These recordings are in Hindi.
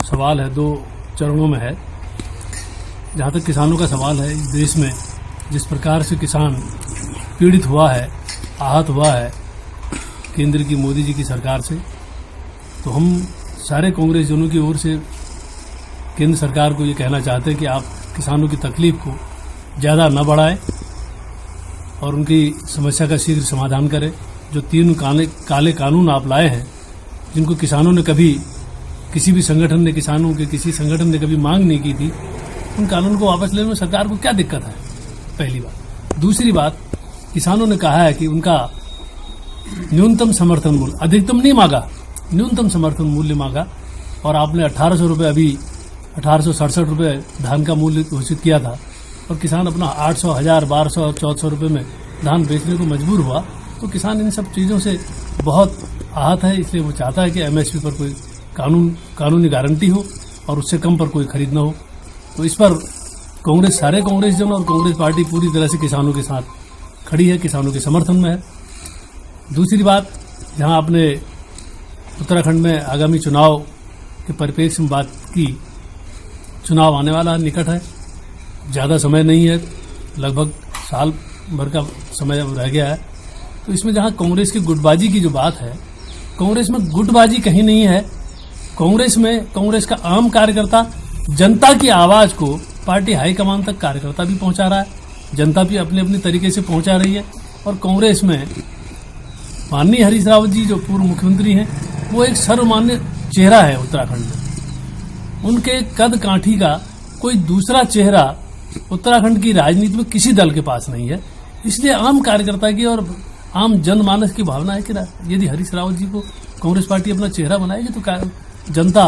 सवाल है, दो चरणों में है। जहाँ तक किसानों का सवाल है, इस देश में जिस प्रकार से किसान पीड़ित हुआ है, आहत हुआ है केंद्र की मोदी जी की सरकार से, तो हम सारे कांग्रेस जनों की ओर से केंद्र सरकार को ये कहना चाहते हैं कि आप किसानों की तकलीफ को ज़्यादा न बढ़ाएं और उनकी समस्या का शीघ्र समाधान करें। जो 3 काले कानून आप लाए हैं, जिनको किसानों ने कभी किसी भी संगठन ने, किसानों के किसी संगठन ने कभी मांग नहीं की थी, उन कानून को वापस लेने में सरकार को क्या दिक्कत है? पहली बात। दूसरी बात, किसानों ने कहा है कि उनका न्यूनतम समर्थन मूल्य, अधिकतम नहीं मांगा, न्यूनतम समर्थन मूल्य मांगा, और आपने 1800 रुपये, अभी 1867 रुपये धान का मूल्य घोषित किया था, और किसान अपना 800, 1000, 1200 और 1400 रुपये में धान बेचने को मजबूर हुआ। तो किसान इन सब चीज़ों से बहुत आहत है, इसलिए वो चाहता है कि एमएसपी पर कोई कानूनी गारंटी हो और उससे कम पर कोई खरीद न हो। तो इस पर कांग्रेस, सारे कांग्रेस जन और कांग्रेस पार्टी पूरी तरह से किसानों के साथ खड़ी है, किसानों के समर्थन में है। दूसरी बात, जहां आपने उत्तराखंड में आगामी चुनाव के परिप्रेक्ष्य में बात की, चुनाव आने वाला है, निकट है, ज़्यादा समय नहीं है, लगभग साल भर का समय अब रह गया है। तो इसमें जहां कांग्रेस की गुटबाजी की जो बात है, कांग्रेस में गुटबाजी कहीं नहीं है। कांग्रेस का आम कार्यकर्ता जनता की आवाज को पार्टी हाईकमान तक कार्यकर्ता भी पहुंचा रहा है, जनता भी अपने अपने तरीके से पहुंचा रही है। और कांग्रेस में माननीय हरीश रावत जी, जो पूर्व मुख्यमंत्री हैं, वो एक सर्वमान्य चेहरा है उत्तराखंड में। उनके कद काठी का कोई दूसरा चेहरा उत्तराखंड की राजनीति में किसी दल के पास नहीं है। इसलिए आम कार्यकर्ता की और आम जनमानस की भावना है कि यदि हरीश रावत जी को कांग्रेस पार्टी अपना चेहरा बनाएगी तो जनता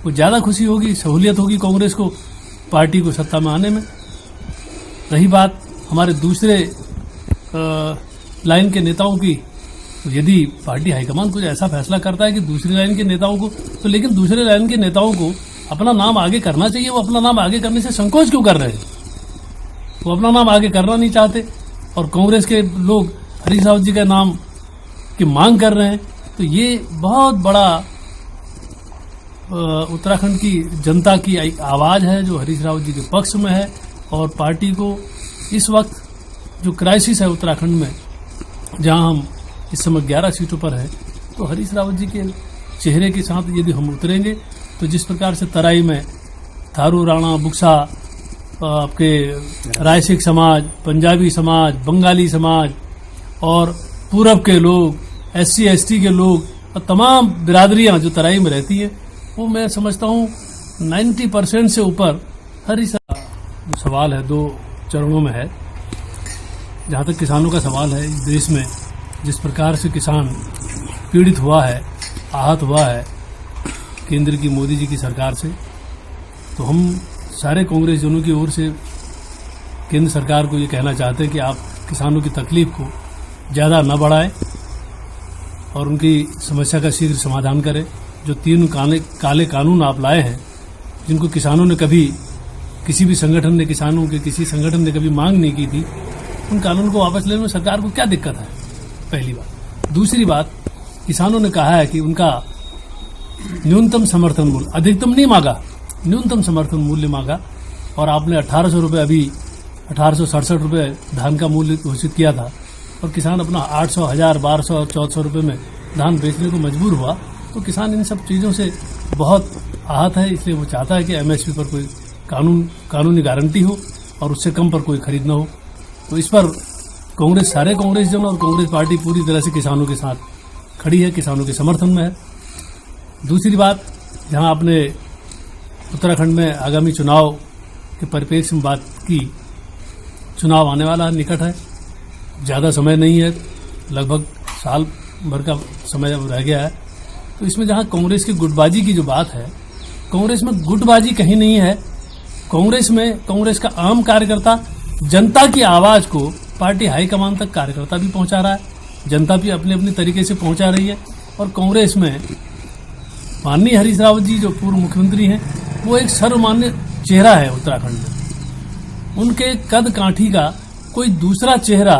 को ज्यादा खुशी होगी, सहूलियत होगी कांग्रेस को पार्टी को सत्ता में आने में। रही बात हमारे दूसरे लाइन के नेताओं की, तो यदि पार्टी हाईकमान कुछ ऐसा फैसला करता है कि दूसरी लाइन के नेताओं को, तो लेकिन दूसरे लाइन के नेताओं को अपना नाम आगे करना चाहिए। वो अपना नाम आगे करने से संकोच क्यों कर रहे हैं? वो अपना नाम आगे करना नहीं चाहते और कांग्रेस के लोग हरीश रावत जी का नाम की मांग कर रहे हैं। तो ये बहुत बड़ा उत्तराखंड की जनता की एक आवाज है जो हरीश रावत जी के पक्ष में है। और पार्टी को इस वक्त जो क्राइसिस है उत्तराखंड में, जहां हम इस समय 11 सीटों पर हैं, तो हरीश रावत जी के चेहरे के साथ यदि हम उतरेंगे तो जिस प्रकार से तराई में थारू, राणा, बुक्सा, आपके रायसिक समाज, पंजाबी समाज, बंगाली समाज और पूरब के लोग, SC ST के लोग और तमाम बिरादरियां जो तराई में रहती हैं, वो मैं समझता हूँ 90% से ऊपर हरीश। सवाल है, 2 चरणों में है। जहाँ तक किसानों का सवाल है, इस देश में जिस प्रकार से किसान पीड़ित हुआ है, आहत हुआ है केंद्र की मोदी जी की सरकार से, तो हम सारे कांग्रेस जनों की ओर से केंद्र सरकार को ये कहना चाहते हैं कि आप किसानों की तकलीफ को ज़्यादा न बढ़ाएं और उनकी समस्या का शीघ्र समाधान करें। जो 3 काले कानून आप लाए हैं, जिनको किसानों ने कभी किसी भी संगठन ने, किसानों के किसी संगठन ने कभी मांग नहीं की थी, उन कानून को वापस लेने में सरकार को क्या दिक्कत है? पहली बात। दूसरी बात, किसानों ने कहा है कि उनका न्यूनतम समर्थन मूल्य, अधिकतम नहीं मांगा, न्यूनतम समर्थन मूल्य मांगा, और आपने 1800 रुपये, अभी 1867 रुपये धान का मूल्य घोषित किया था, और किसान अपना 800, 1000, 1200 और 1400 रुपये में धान बेचने को मजबूर हुआ। तो किसान इन सब चीज़ों से बहुत आहत है, इसलिए वो चाहता है कि एमएसपी पर कोई कानूनी गारंटी हो और उससे कम पर कोई खरीद न हो। तो इस पर कांग्रेस, सारे कांग्रेस जन और कांग्रेस पार्टी पूरी तरह से किसानों के साथ खड़ी है, किसानों के समर्थन में है। दूसरी बात, जहां आपने उत्तराखंड में आगामी चुनाव के परिप्रेक्ष्य में बात की, चुनाव आने वाला है, निकट है, ज़्यादा समय नहीं है, लगभग साल भर का समय अब रह गया है। तो इसमें जहां कांग्रेस की गुटबाजी की जो बात है, कांग्रेस में गुटबाजी कहीं नहीं है। कांग्रेस का आम कार्यकर्ता जनता की आवाज को पार्टी हाईकमान तक कार्यकर्ता भी पहुंचा रहा है, जनता भी अपने अपने तरीके से पहुंचा रही है। और कांग्रेस में माननीय हरीश रावत जी, जो पूर्व मुख्यमंत्री हैं, वो एक सर्वमान्य चेहरा है उत्तराखंड में। उनके कद काठी का कोई दूसरा चेहरा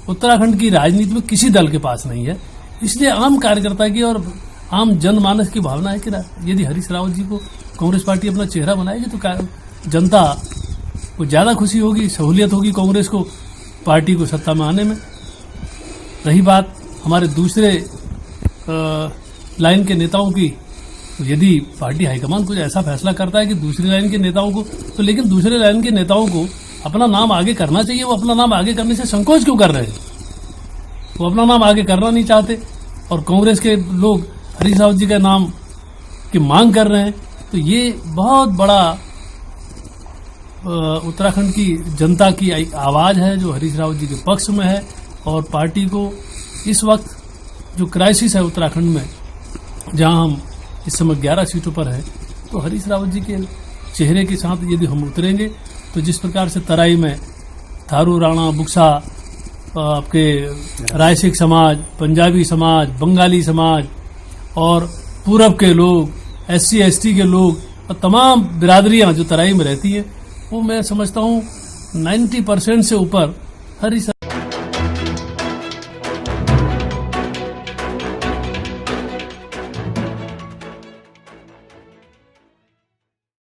उत्तराखंड की राजनीति में किसी दल के पास नहीं है। इसलिए आम कार्यकर्ता की और आम जनमानस की भावना है कि ना, यदि हरीश रावत जी को कांग्रेस पार्टी अपना चेहरा बनाएगी तो जनता को ज्यादा खुशी होगी, सहूलियत होगी कांग्रेस को पार्टी को सत्ता में आने में। रही बात हमारे दूसरे लाइन के नेताओं की, यदि पार्टी हाईकमान कुछ ऐसा फैसला करता है कि दूसरी लाइन के नेताओं को, तो लेकिन दूसरे लाइन के नेताओं को अपना नाम आगे करना चाहिए। वो अपना नाम आगे करने से संकोच क्यों कर रहे हैं? वो अपना नाम आगे करना नहीं चाहते और कांग्रेस के लोग हरीश रावत जी का नाम की मांग कर रहे हैं। तो ये बहुत बड़ा उत्तराखंड की जनता की आवाज है जो हरीश रावत जी के पक्ष में है। और पार्टी को इस वक्त जो क्राइसिस है उत्तराखंड में, जहां हम इस समय 11 सीटों पर है, तो हरीश रावत जी के चेहरे के साथ यदि हम उतरेंगे तो जिस प्रकार से तराई में थारू, राणा, बुक्सा, आपके रायसिक समाज, पंजाबी समाज, बंगाली समाज और पूरब के लोग, SC ST के लोग और तमाम बिरादरियां जो तराई में रहती हैं, वो मैं समझता हूं 90% से ऊपर हरीश